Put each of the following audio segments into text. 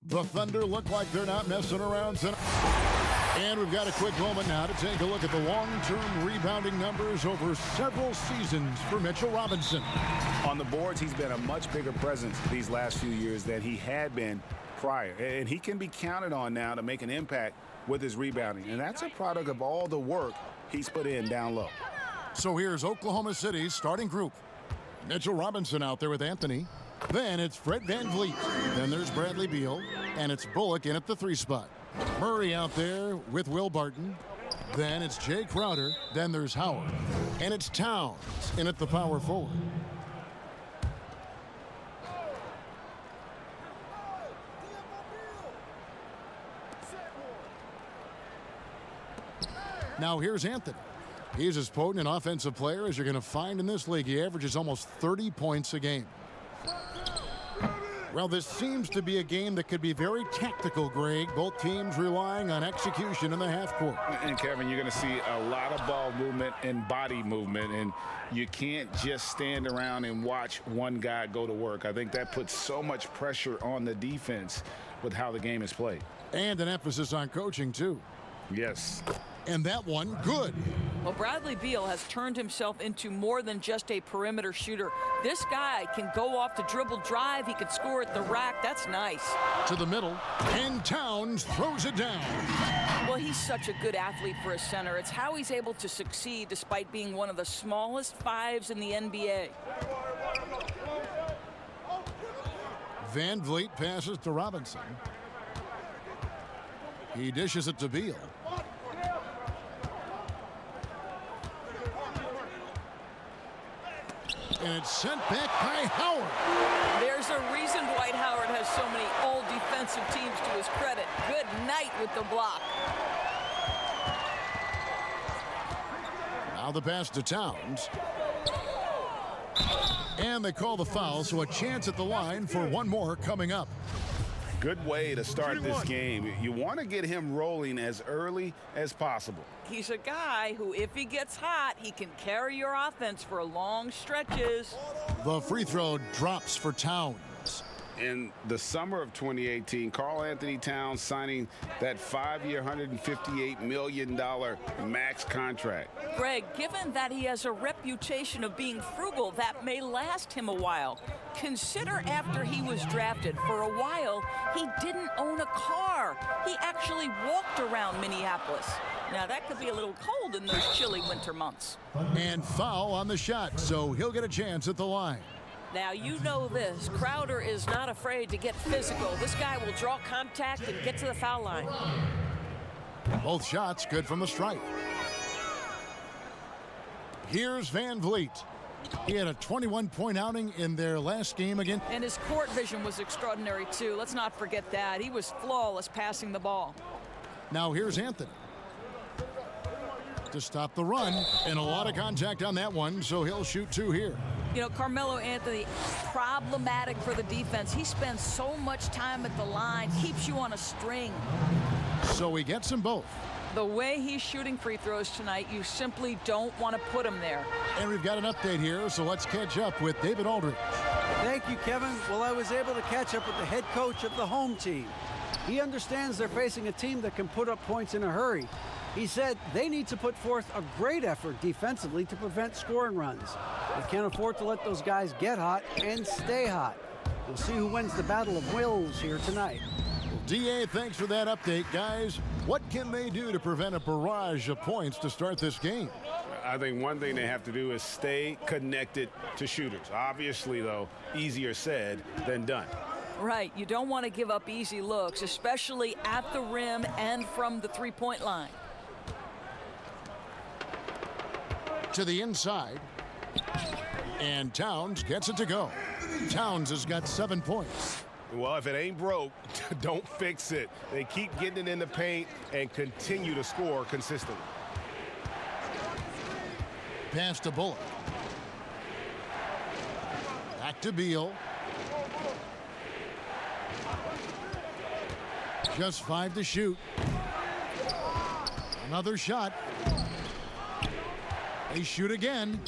The Thunder look like they're not messing around tonight. And we've got a quick moment now to take a look at the long-term rebounding numbers over several seasons for Mitchell Robinson. On the boards, he's been a much bigger presence these last few years than he had been prior. And he can be counted on now to make an impact with his rebounding. And that's a product of all the work he's put in down low. So here's Oklahoma City's starting group. Mitchell Robinson out there with Anthony. Then it's Fred VanVleet. Then there's Bradley Beal. And it's Bullock in at the 3 spot. Murray out there with Will Barton. Then it's Jay Crowder. Then there's Howard. And it's Towns in at the power forward. Now here's Anthony. He's as potent an offensive player as you're going to find in this league. He averages almost 30 points a game. Well, this seems to be a game that could be very tactical, Greg. Both teams relying on execution in the half court. And, Kevin, you're going to see a lot of ball movement and body movement, and you can't just stand around and watch one guy go to work. I think that puts so much pressure on the defense with how the game is played. And an emphasis on coaching, too. Yes. And that one, good. Well, Bradley Beal has turned himself into more than just a perimeter shooter. This guy can go off the dribble drive. He can score at the rack. That's nice. To the middle, and Towns throws it down. Well, he's such a good athlete for a center. It's how he's able to succeed despite being one of the smallest fives in the NBA. VanVleet passes to Robinson. He dishes it to Beal. And it's sent back by Howard. There's a reason Dwight Howard has so many all defensive teams to his credit. Good night with the block. Now the pass to Towns. And they call the foul, so a chance at the line for one more coming up. Good way to start this game. You want to get him rolling as early as possible. He's a guy who, if he gets hot, he can carry your offense for long stretches. The free throw drops for Towns. In the summer of 2018, Karl Anthony Towns signing that 5-year, $158 million max contract. Greg, given that he has a reputation of being frugal, that may last him a while. Consider after he was drafted. For a while, he didn't own a car. He actually walked around Minneapolis. Now, that could be a little cold in those chilly winter months. And foul on the shot, so he'll get a chance at the line. Now, you know this. Crowder is not afraid to get physical. This guy will draw contact and get to the foul line. Both shots good from the stripe. Here's VanVleet. He had a 21-point outing in their last game again. And his court vision was extraordinary, too. Let's not forget that. He was flawless passing the ball. Now here's Anthony to stop the run, and a lot of contact on that one, so he'll shoot 2 here. You know, Carmelo Anthony, problematic for the defense. He spends so much time at the line, keeps you on a string. So he gets them both. The way he's shooting free throws tonight, you simply don't want to put him there. And we've got an update here, so let's catch up with David Aldridge. Thank you, Kevin. Well, I was able to catch up with the head coach of the home team. He understands they're facing a team that can put up points in a hurry. He said they need to put forth a great effort defensively to prevent scoring runs. They can't afford to let those guys get hot and stay hot. We'll see who wins the battle of wills here tonight. Well, DA, thanks for that update, guys. What can they do to prevent a barrage of points to start this game? I think one thing they have to do is stay connected to shooters. Obviously, though, easier said than done. Right, you don't want to give up easy looks, especially at the rim and from the three-point line. To the inside, and Towns gets it to go. Towns has got 7 points. Well, if it ain't broke, don't fix it. They keep getting it in the paint and continue to score consistently. Pass to Bullock. Back to Beal. Just 5 to shoot. Another shot. They shoot again.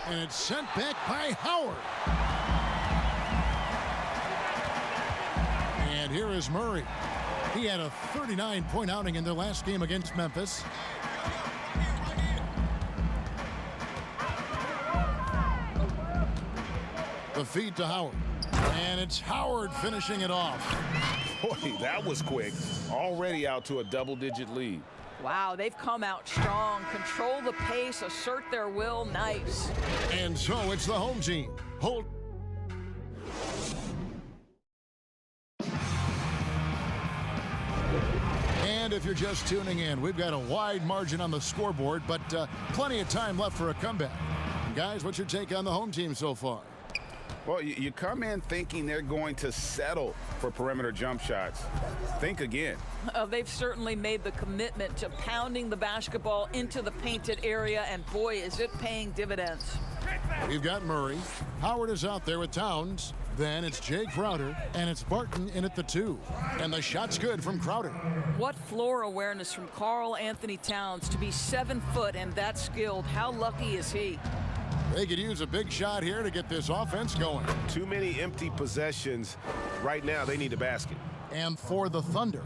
And it's sent back by Howard. here is Murray. He had a 39-point outing in their last game against Memphis. The feed to Howard. And it's Howard finishing it off. Boy, that was quick. Already out to a double-digit lead. Wow, they've come out strong. Control the pace, assert their will. Nice. And so it's the home team. Hold. And if you're just tuning in, we've got a wide margin on the scoreboard, but plenty of time left for a comeback. Guys, what's your take on the home team so far? Well, you come in thinking they're going to settle for perimeter jump shots. Think again. They've certainly made the commitment to pounding the basketball into the painted area, and boy, is it paying dividends. We've got Murray. Howard is out there with Towns. Then it's Jay Crowder, and it's Barton in at the 2. And the shot's good from Crowder. What floor awareness from Karl Anthony Towns to be 7 foot and that skilled. How lucky is he? They could use a big shot here to get this offense going. Too many empty possessions. Right now, they need a basket. And for the Thunder,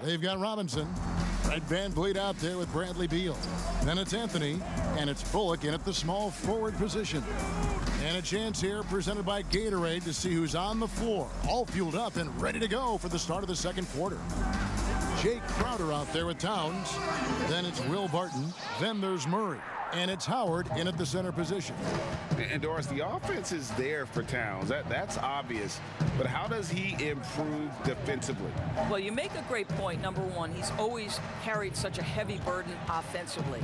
they've got Robinson. Fred VanVleet out there with Bradley Beal. Then it's Anthony, and it's Bullock in at the small forward position. And a chance here presented by Gatorade to see who's on the floor, all fueled up and ready to go for the start of the second quarter. Jake Crowder out there with Towns. Then it's Will Barton. Then there's Murray. And it's Howard in at the center position. And Doris, the offense is there for Towns. That's obvious. But how does he improve defensively? Well, you make a great point. Number one, he's always carried such a heavy burden offensively.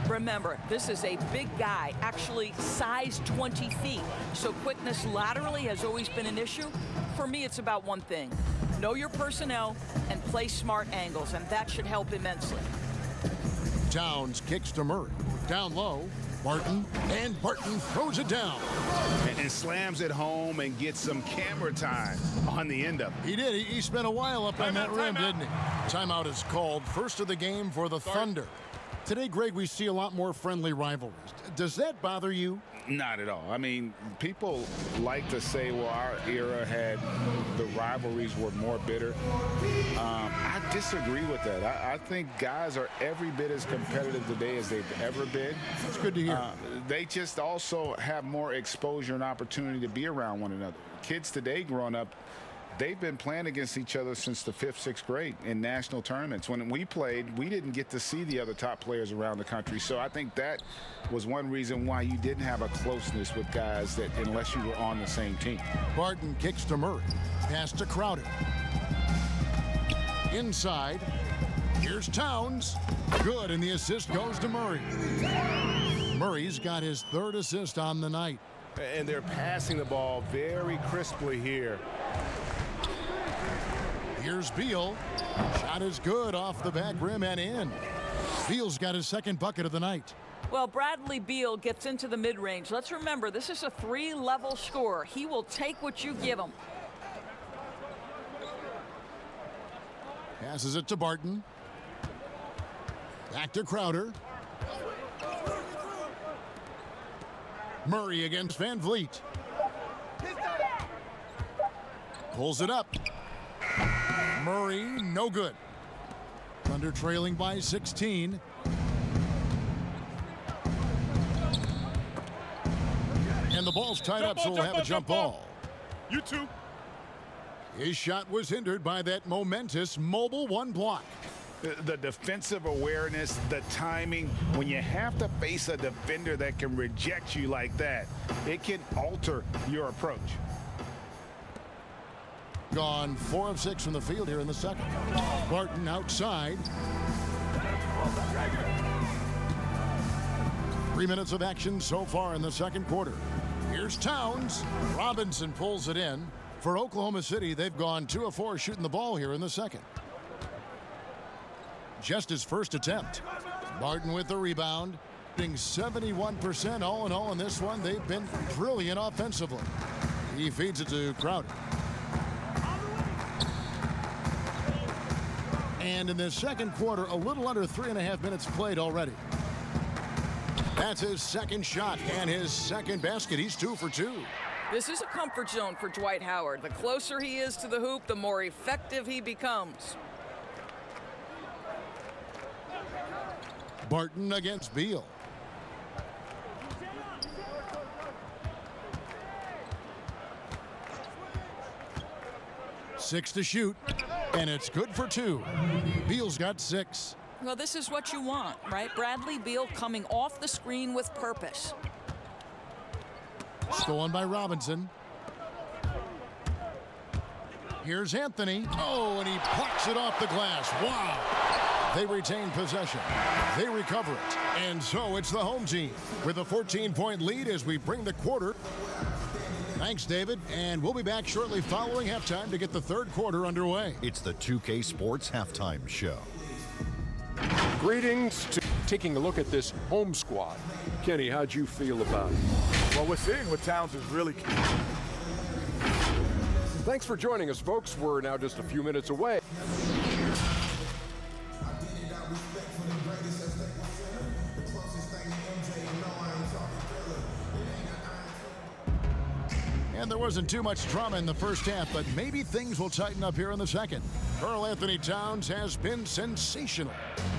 Remember, this is a big guy, actually size 20 feet. So quickness laterally has always been an issue. For me, it's about one thing. Know your personnel and play smart angles, and that should help immensely. Towns kicks to Murray. Down low, Barton, and Barton throws it down. And slams it home and gets some camera time on the end of it. He did. He spent a while up on that rim, didn't he? Timeout is called. First of the game for the Thunder. Today, Greg, we see a lot more friendly rivalries. Does that bother you? Not at all. I mean, people like to say, well, our era had the rivalries were more bitter. I disagree with that. I think guys are every bit as competitive today as they've ever been. That's good to hear. They just also have more exposure and opportunity to be around one another. Kids today growing up, they've been playing against each other since the 5th, 6th grade in national tournaments. When we played, we didn't get to see the other top players around the country. So I think that was one reason why you didn't have a closeness with guys that unless you were on the same team. Barton kicks to Murray. Pass to Crowder. Inside. Here's Towns. Good, and the assist goes to Murray. Murray's got his 3rd assist on the night. And they're passing the ball very crisply here. Here's Beal. Shot is good off the back rim and in. Beal's got his 2nd bucket of the night. Well, Bradley Beal gets into the mid-range. Let's remember, this is a 3-level scorer. He will take what you give him. Passes it to Barton. Back to Crowder. Murray against VanVleet. Pulls it up. Murray, no good. Thunder trailing by 16. And the ball's tied up, so we'll have a jump ball. You too. His shot was hindered by that momentous mobile 1 block. The defensive awareness, the timing, when you have to face a defender that can reject you like that, it can alter your approach. Gone 4 of 6 from the field here in the second. Barton outside. 3 minutes of action so far in the second quarter. Here's Towns. Robinson pulls it in. For Oklahoma City, they've gone 2 of 4 shooting the ball here in the second. Just his first attempt. Barton with the rebound. Being 71% all in all in this one. They've been brilliant offensively. He feeds it to Crowder. And in this second quarter, a little under 3.5 minutes played already. That's his 2nd shot and his 2nd basket. He's 2 for 2. This is a comfort zone for Dwight Howard. The closer he is to the hoop, the more effective he becomes. Barton against Beal. Six to shoot, and it's good for two. Beal's got 6. Well, this is what you want, right? Bradley Beal coming off the screen with purpose. Stolen by Robinson. Here's Anthony. Oh, and he plucks it off the glass. Wow. They retain possession. They recover it. And so it's the home team with a 14-point lead as we bring the quarter. Thanks, David. And we'll be back shortly following halftime to get the third quarter underway. It's the 2K Sports Halftime Show. Greetings to taking a look at this home squad. Kenny, how'd you feel about it? Well, we're seeing what Towns is really. Thanks for joining us, folks. We're now just a few minutes away. And there wasn't too much drama in the first half, but maybe things will tighten up here in the second. Karl Anthony Towns has been sensational.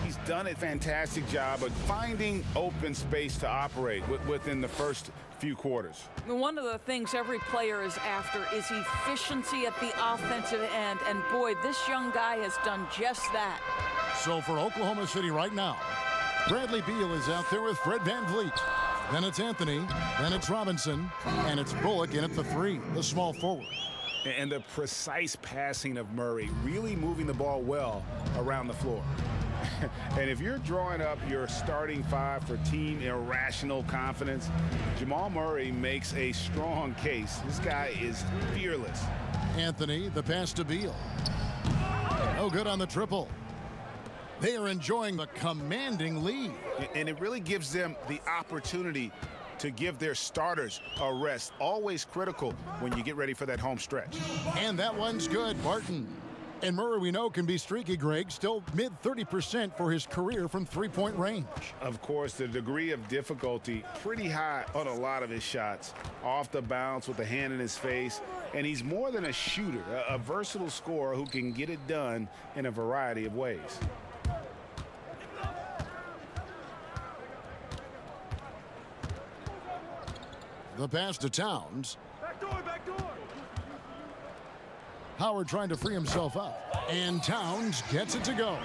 He's done a fantastic job of finding open space to operate within the first few quarters. One of the things every player is after is efficiency at the offensive end. And boy, this young guy has done just that. So for Oklahoma City right now, Bradley Beal is out there with Fred VanVleet. Then it's Anthony, then it's Robinson, and it's Bullock in at the 3, the small forward. And the precise passing of Murray, really moving the ball well around the floor. And if you're drawing up your starting 5 for team irrational confidence, Jamal Murray makes a strong case. This guy is fearless. Anthony, the pass to Beal. No good on the triple. They are enjoying the commanding lead. And it really gives them the opportunity to give their starters a rest. Always critical when you get ready for that home stretch. And that one's good, Barton. And Murray, we know, can be streaky, Greg. Still mid-30% for his career from three-point range. Of course, the degree of difficulty pretty high on a lot of his shots. Off the bounce with the hand in his face. And he's more than a shooter, a versatile scorer who can get it done in a variety of ways. The pass to Towns. Back door. Howard trying to free himself up. And Towns gets it to go.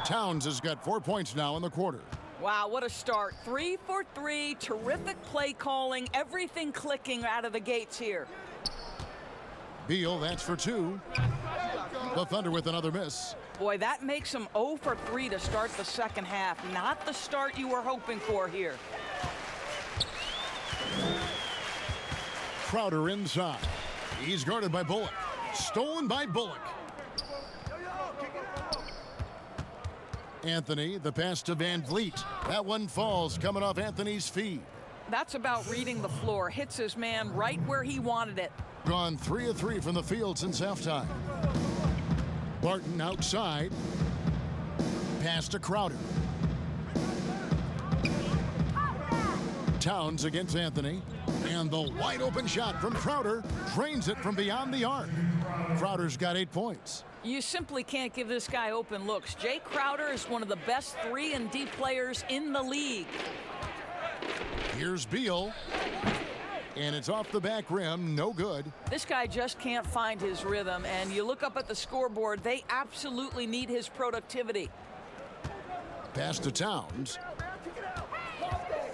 Towns has got 4 points now in the quarter. Wow, what a start. 3 for 3, terrific play calling, everything clicking out of the gates here. Beal, that's for 2. The Thunder with another miss. Boy, that makes him 0 for 3 to start the second half. Not the start you were hoping for here. Crowder inside. He's guarded by Bullock. Stolen by Bullock. Anthony, the pass to VanVleet. That one falls coming off Anthony's feet. That's about reading the floor. Hits his man right where he wanted it. Gone 3 of 3 from the field since halftime. Barton outside. Pass to Crowder. Towns against Anthony. And the wide open shot from Crowder drains it from beyond the arc. Crowder's got 8 points. You simply can't give this guy open looks. Jay Crowder is one of the best 3-and-D players in the league. Here's Beal. And it's off the back rim, no good. This guy just can't find his rhythm, and you look up at the scoreboard, they absolutely need his productivity. Pass to Towns.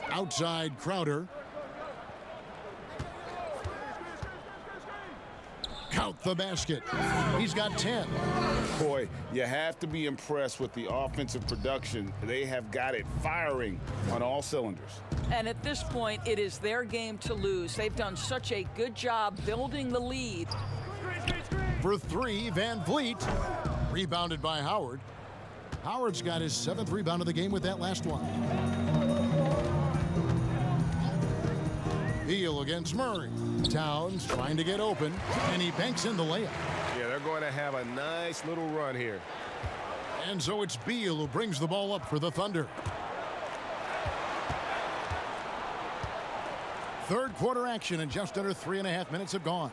Outside Crowder. Count the basket. He's got 10. Boy, you have to be impressed with the offensive production. They have got it firing on all cylinders. And at this point, it is their game to lose. They've done such a good job building the lead. For 3, VanVleet. Rebounded by Howard. Howard's got his 7th rebound of the game with that last one. Beal against Murray. Towns trying to get open, and he banks in the layup. Yeah, they're going to have a nice little run here. And so it's Beal who brings the ball up for the Thunder. Third quarter action and just under 3.5 minutes have gone.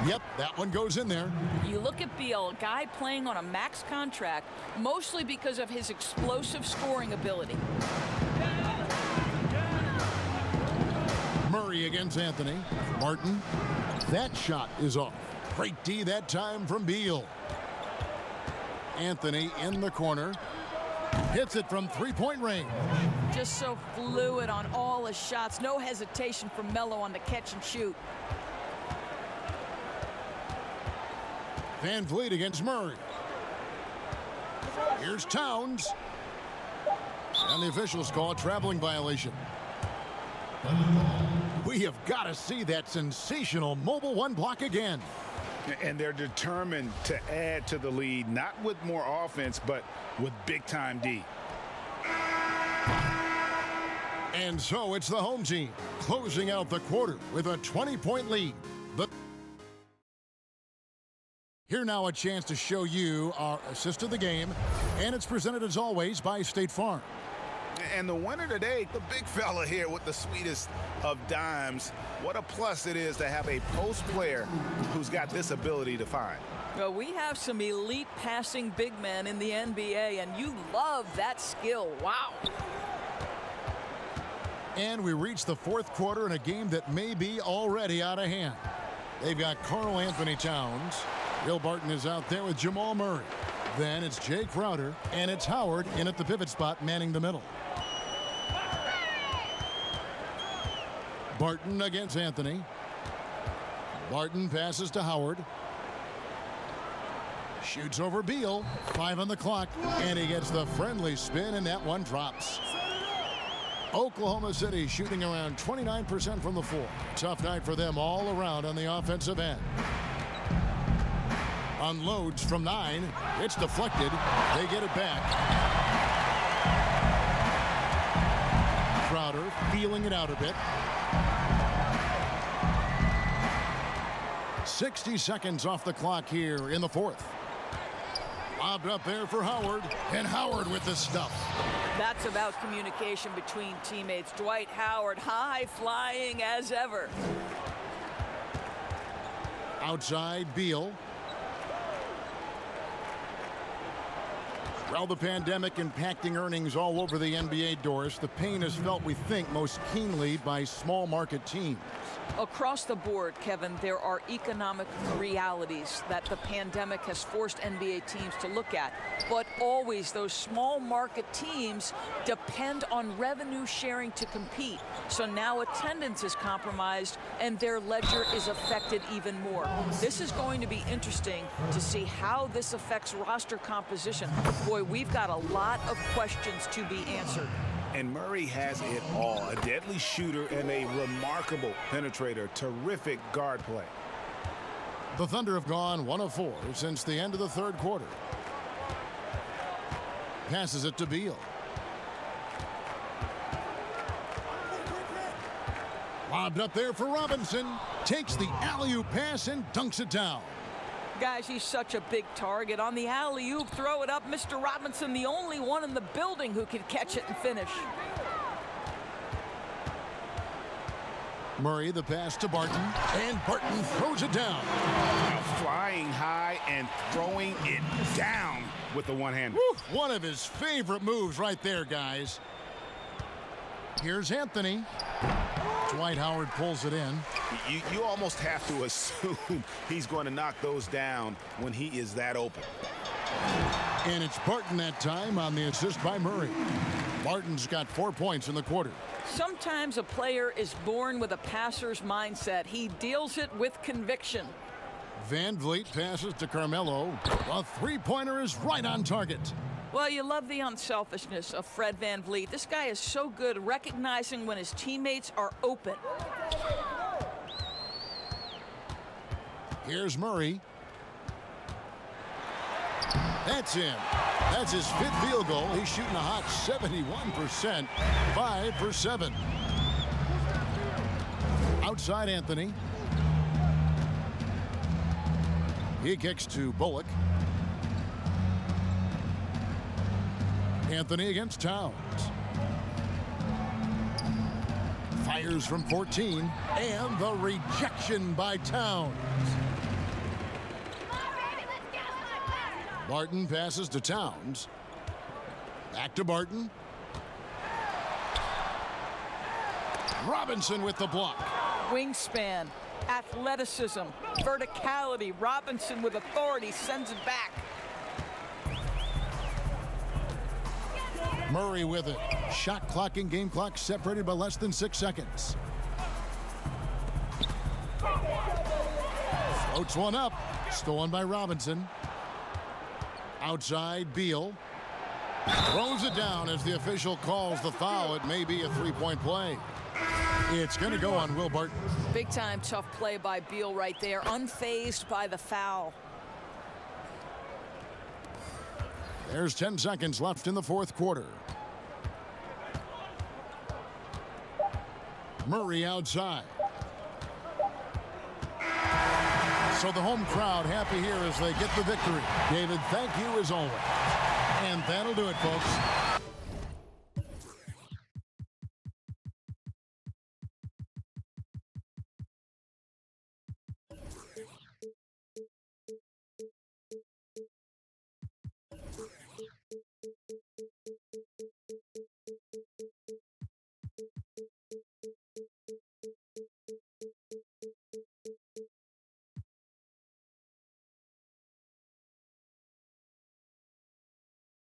Yep, that one goes in there. You look at Beal, a guy playing on a max contract, mostly because of his explosive scoring ability. Murray against Anthony. Martin. That shot is off. Great D that time from Beal. Anthony in the corner. Hits it from three-point range. Just so fluid on all his shots. No hesitation from Melo on the catch and shoot. Van Vliet against Murray. Here's Towns. And the officials call a traveling violation. We have got to see that sensational mobile one block again. And they're determined to add to the lead, not with more offense, but with big-time D. And so it's the home team closing out the quarter with a 20-point lead. Here now a chance to show you our assist of the game, and it's presented as always by State Farm. And the winner today, the big fella here with the sweetest of dimes. What a plus it is to have a post player who's got this ability to find. Well, we have some elite passing big men in the NBA, and you love that skill. Wow. And we reach the fourth quarter in a game that may be already out of hand. They've got Karl Anthony Towns. Will Barton is out there with Jamal Murray. Then it's Jay Crowder, and it's Howard in at the pivot spot, manning the middle. Barton against Anthony. Barton passes to Howard. Shoots over Beal. 5 on the clock, and he gets the friendly spin, and that one drops. Oklahoma City shooting around 29% from the floor. Tough night for them all around on the offensive end. Unloads from 9. It's deflected. They get it back. Crowder feeling it out a bit. 60 seconds off the clock here in the fourth. Lobbed up there for Howard, and Howard with the stuff. That's about communication between teammates. Dwight Howard, high flying as ever. Outside, Beal. While the pandemic impacting earnings all over the NBA, Doris, the pain is felt, we think, most keenly by small market teams. Across the board, Kevin, there are economic realities that the pandemic has forced NBA teams to look at. But always those small market teams depend on revenue sharing to compete. So now attendance is compromised and their ledger is affected even more. This is going to be interesting to see how this affects roster composition. Boy, we've got a lot of questions to be answered. And Murray has it all. A deadly shooter and a remarkable penetrator. Terrific guard play. The Thunder have gone 1 of 4 since the end of the third quarter. Passes it to Beal. Lobbed up there for Robinson. Takes the alley-oop pass and dunks it down. Guys, he's such a big target. On the alley-oop, throw it up. Mr. Robinson, the only one in the building who can catch it and finish. Murray, the pass to Barton, and Barton throws it down. Flying high and throwing it down with the one-hander. One of his favorite moves right there, guys. Here's Anthony. Dwight Howard pulls it in. You almost have to assume he's going to knock those down when he is that open. And it's Barton that time on the assist by Murray. Barton's got 4 points in the quarter. Sometimes a player is born with a passer's mindset. He deals it with conviction. Van Vliet passes to Carmelo. A three-pointer is right on target. Well, you love the unselfishness of Fred Van Vliet. This guy is so good recognizing when his teammates are open. Here's Murray. That's him. That's his 5th field goal. He's shooting a hot 71%. 5 for 7. Outside Anthony. He kicks to Bullock. Anthony against Towns. Fires from 14, and the rejection by Towns. Barton passes to Towns. Back to Barton. Robinson with the block. Wingspan, athleticism, verticality. Robinson with authority sends it back. Murray with it. Shot clock and game clock separated by less than 6 seconds. Floats one up. Stolen by Robinson. Outside, Beal. Throws it down as the official calls the foul. It may be a three-point play. It's going to go on Will Barton. Big time tough play by Beal right there. Unfazed by the foul. There's 10 seconds left in the fourth quarter. Murray outside. So the home crowd happy here as they get the victory. David, thank you as always. And that'll do it, folks.